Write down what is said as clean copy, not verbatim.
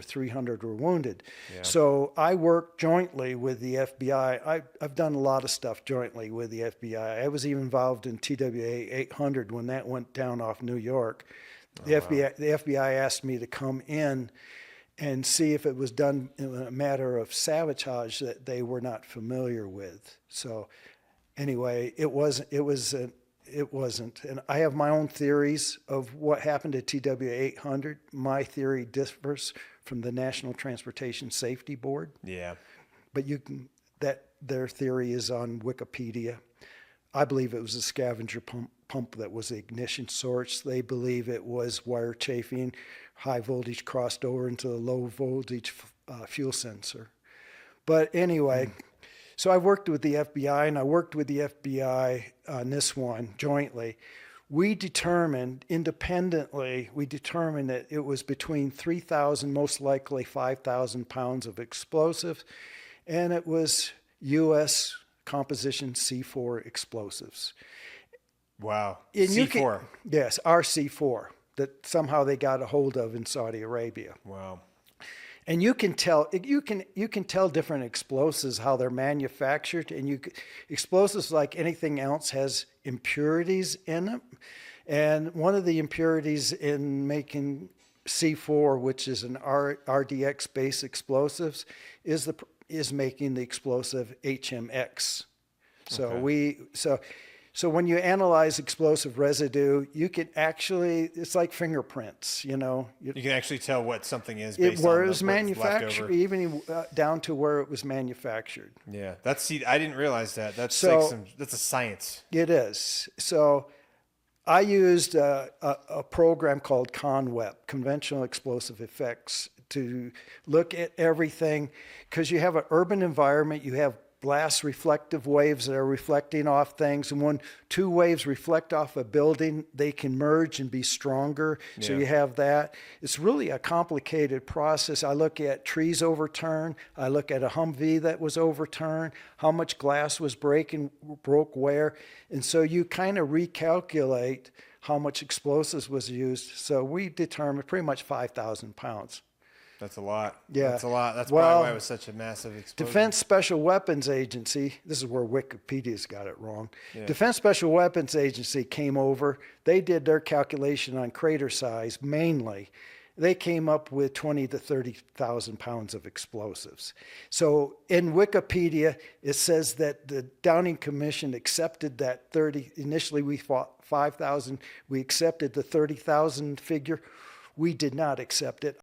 300 were wounded. Yeah. So I worked jointly with the FBI. I've done a lot of stuff jointly with the FBI. I was even involved in TWA 800 when that went down off New York. The FBI asked me to come in and see if it was done in a matter of sabotage that they were not familiar with. So anyway, it wasn't. And I have my own theories of what happened to TW 800. My theory differs from the National Transportation Safety Board. Yeah. But their theory is on Wikipedia. I believe it was a scavenger pump that was the ignition source. They believe it was wire chafing, high voltage crossed over into the low voltage fuel sensor. But anyway, so I worked with the FBI, and I worked with the FBI on this one jointly. We determined independently, that it was between 3,000, most likely 5,000 pounds of explosive, and it was U.S. composition C4 explosives. Wow. And C4. Yes, RC4 that somehow they got a hold of in Saudi Arabia. Wow. And you can tell different explosives how they're manufactured, and explosives like anything else has impurities in them. And one of the impurities in making C4, which is an RDX based explosives, is making the explosive HMX. So when you analyze explosive residue, you can actually, it's like fingerprints, you know. You can actually tell what something is based on where it was what's manufactured, even down to where it was manufactured. Yeah, I didn't realize that. That's a science. It is. So I used a program called ConWep, Conventional Explosive Effects, to look at everything, because you have an urban environment, you have glass reflective waves that are reflecting off things, and when two waves reflect off a building, they can merge and be stronger. So you have that. It's really a complicated process. I look at trees overturned. I look at a Humvee that was overturned, how much glass was broke where, and so you kind of recalculate how much explosives was used. So we determined pretty much 5,000 pounds. That's a lot. Yeah. That's a lot. That's probably why it was such a massive explosion. Defense Special Weapons Agency, this is where Wikipedia's got it wrong. Yeah. Defense Special Weapons Agency came over. They did their calculation on crater size mainly. They came up with 20 to 30,000 pounds of explosives. So in Wikipedia, it says that the Downing Commission accepted that 30. Initially, we thought 5,000. We accepted the 30,000 figure. We did not accept it.